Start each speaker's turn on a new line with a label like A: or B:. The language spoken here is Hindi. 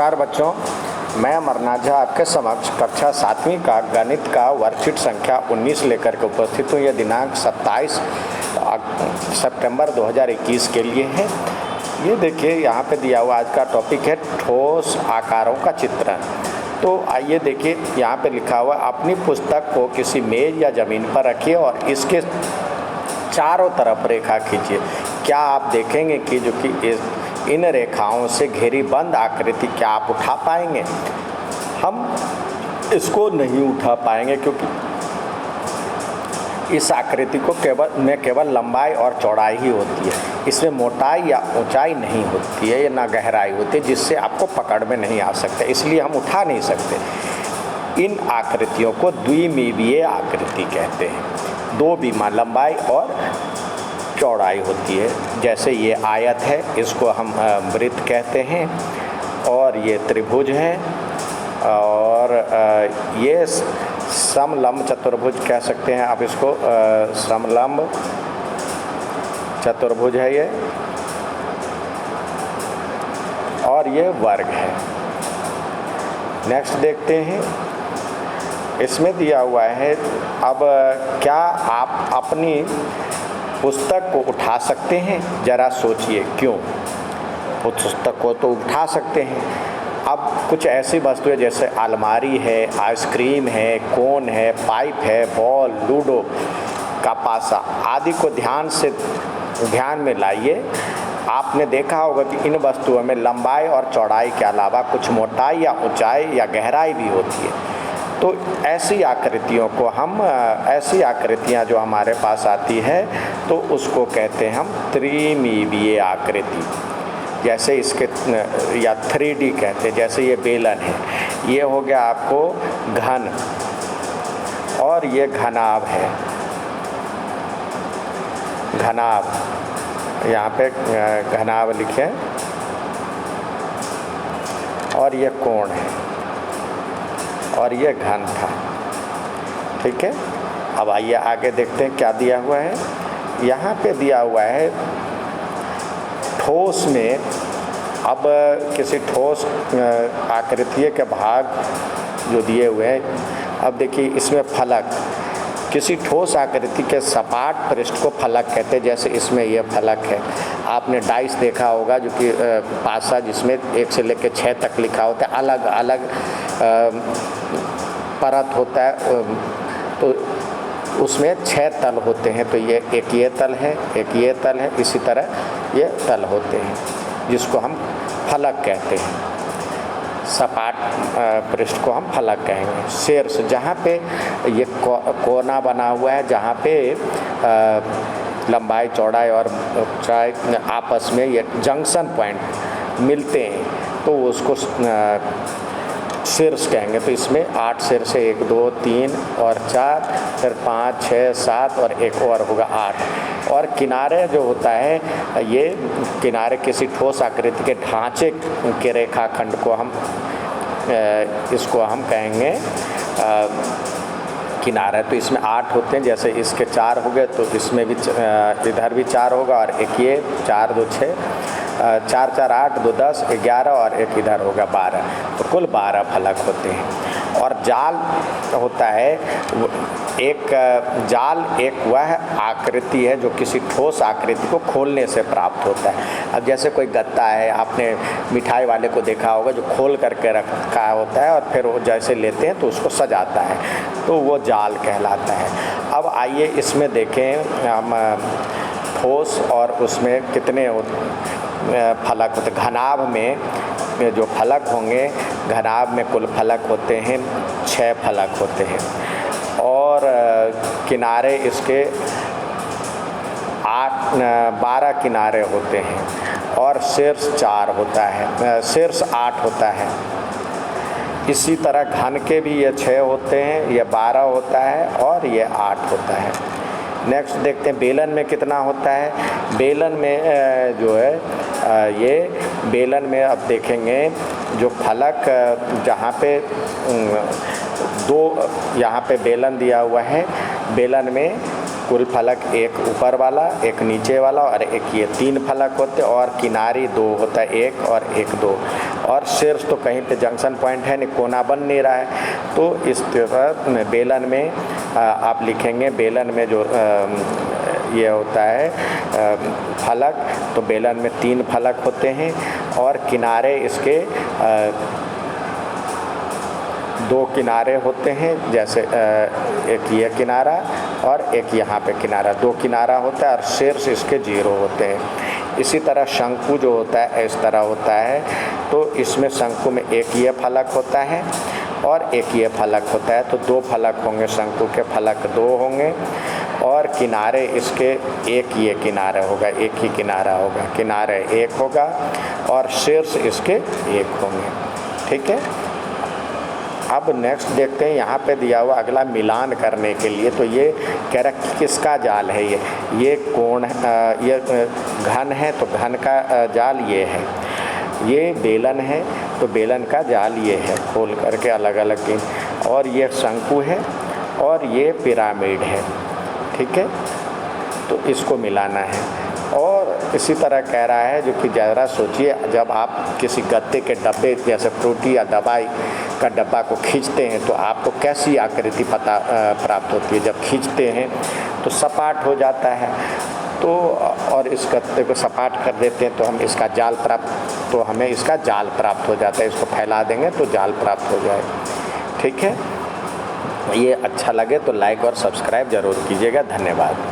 A: नमस्कार बच्चों, मैं अमरनाथ झा आपके समक्ष कक्षा 7वीं का गणित का वर्कशीट संख्या 19 लेकर के उपस्थित हूँ। यह दिनांक 27 सितंबर 2021 के लिए है। ये देखिए यहाँ पे दिया हुआ आज का टॉपिक है ठोस आकारों का चित्रण। तो आइए देखिए यहाँ पे लिखा हुआ अपनी पुस्तक को किसी मेज या ज़मीन पर रखिए और इसके चारों तरफ रेखा खींचिए। क्या आप देखेंगे कि जो कि इन रेखाओं से घेरी बंद आकृति क्या आप उठा पाएंगे? हम इसको नहीं उठा पाएंगे क्योंकि इस आकृति को केवल लंबाई और चौड़ाई ही होती है। इसमें मोटाई या ऊंचाई नहीं होती है या ना गहराई होती है, जिससे आपको पकड़ में नहीं आ सकता, इसलिए हम उठा नहीं सकते। इन आकृतियों को द्विमीमीय आकृति कहते हैं। दो बीमा लंबाई और चौड़ाई होती है। जैसे ये आयत है, इसको हम वृत्त कहते हैं, और ये त्रिभुज है, और ये समलंब चतुर्भुज कह सकते हैं आप इसको। समलंब चतुर्भुज है ये, और ये वर्ग है। नेक्स्ट देखते हैं, इसमें दिया हुआ है अब क्या आप अपनी पुस्तक को उठा सकते हैं? ज़रा सोचिए क्यों। पुस्तक को तो उठा सकते हैं। अब कुछ ऐसी वस्तुएं जैसे अलमारी है, आइसक्रीम है, कोन है, पाइप है, बॉल, लूडो का पासा आदि को ध्यान में लाइए। आपने देखा होगा कि इन वस्तुओं में लंबाई और चौड़ाई के अलावा कुछ मोटाई या ऊंचाई या गहराई भी होती है। तो ऐसी आकृतियाँ जो हमारे पास आती है तो उसको कहते हैं हम त्रिमीमीय आकृति। जैसे इसके या 3D कहते हैं। जैसे ये बेलन है, ये हो गया आपको घन, और ये घनाभ है। घनाभ, यहाँ पे घनाभ लिखे, और ये कोण है, और ये घन था। ठीक है, अब आइए आगे देखते हैं क्या दिया हुआ है। यहाँ पे दिया हुआ है ठोस में। अब किसी ठोस आकृति के भाग जो दिए हुए हैं, अब देखिए इसमें फलक, किसी ठोस आकृति के सपाट पृष्ठ को फलक कहते हैं। जैसे इसमें यह फलक है। आपने डाइस देखा होगा जो कि पासा जिसमें 1 से लेकर 6 तक लिखा होता है, अलग अलग परत होता है, तो उसमें 6 तल होते हैं। तो ये एक ये तल है, एक ये तल है, इसी तरह ये तल होते हैं जिसको हम फलक कहते हैं। सपाट पृष्ठ को हम फलक कहेंगे। शीर्ष, जहाँ पे ये कोना बना हुआ है, जहाँ पे लंबाई चौड़ाई और ऊंचाई आपस में ये जंक्शन पॉइंट मिलते हैं तो उसको शीर्ष कहेंगे। तो इसमें 8 शीर्ष है, 1 2 3 और 4, फिर 5 6 7 और एक और होगा 8। और किनारे जो होता है, ये किनारे किसी ठोस आकृति के ढांचे के रेखाखंड को हम इसको हम कहेंगे किनारा। तो इसमें 8 होते हैं। जैसे इसके 4 हो गए तो इसमें भी इधर भी 4 होगा, और एक ये 4 2 6, 4 4 8 2 10 11, और एक इधर होगा 12। तो कुल 12 फलक होते हैं। और जाल होता है, एक जाल एक वह आकृति है जो किसी ठोस आकृति को खोलने से प्राप्त होता है। अब जैसे कोई गत्ता है, आपने मिठाई वाले को देखा होगा जो खोल करके रखा होता है और फिर वो जैसे लेते हैं तो उसको सजाता है, तो वो जाल कहलाता है। अब आइए इसमें देखें हम ठोस और उसमें कितने फलक होते। घनाभ में जो फलक होंगे, घनाभ में कुल फलक होते हैं 6 फलक होते हैं, और किनारे इसके 12 किनारे होते हैं, और शीर्ष 4 होता है, शीर्ष 8 होता है। इसी तरह घन के भी ये 6 होते हैं, ये 12 होता है, और ये 8 होता है। नेक्स्ट देखते हैं बेलन में कितना होता है। बेलन में जो है ये बेलन में अब देखेंगे जो फलक जहाँ पे 2 यहाँ पे बेलन दिया हुआ है, बेलन में कुल फलक एक ऊपर वाला, एक नीचे वाला और एक ये 3 फलक होते, और किनारी 2 होता है, एक और एक 2, और शीर्ष तो कहीं पे जंक्शन पॉइंट है नहीं, कोना बन नहीं रहा है। तो इस तरह बेलन में आप लिखेंगे, बेलन में जो ये होता है फलक, तो बेलन में 3 फलक होते हैं और किनारे इसके 2 किनारे होते हैं, जैसे एक ये किनारा और एक यहाँ पे किनारा, 2 किनारा होता है और शीर्ष इसके 0 होते हैं। इसी तरह शंकु जो होता है इस तरह होता है, तो इसमें शंकु में एक ये फलक होता है और एक ये फलक होता है, तो 2 फलक होंगे, शंकु के फलक 2 होंगे और किनारे इसके एक ये किनारा होगा, एक ही किनारा होगा, किनारे 1 होगा और शीर्ष इसके 1 होंगे। ठीक है। अब नेक्स्ट देखते हैं, यहाँ पे दिया हुआ अगला मिलान करने के लिए, तो ये कह रहा है किसका जाल है, ये कोण, ये घन है तो घन का जाल ये है, ये बेलन है तो बेलन का जाल ये है, खोल करके अलग अलग की, और ये शंकु है और ये पिरामिड है। ठीक है, तो इसको मिलाना है। और इसी तरह कह रहा है जो कि ज़रा सोचिए, जब आप किसी गत्ते के डब्बे जैसे फ्रूटी या दवाई का डब्बा को खींचते हैं तो आपको कैसी आकृति प्राप्त होती है। जब खींचते हैं तो सपाट हो जाता है, तो और इस गत्ते को सपाट कर देते हैं तो हम इसका जाल प्राप्त, तो हमें इसका जाल प्राप्त हो जाता है। इसको फैला देंगे तो जाल प्राप्त हो जाए। ठीक है, ये अच्छा लगे तो लाइक और सब्सक्राइब ज़रूर कीजिएगा। धन्यवाद।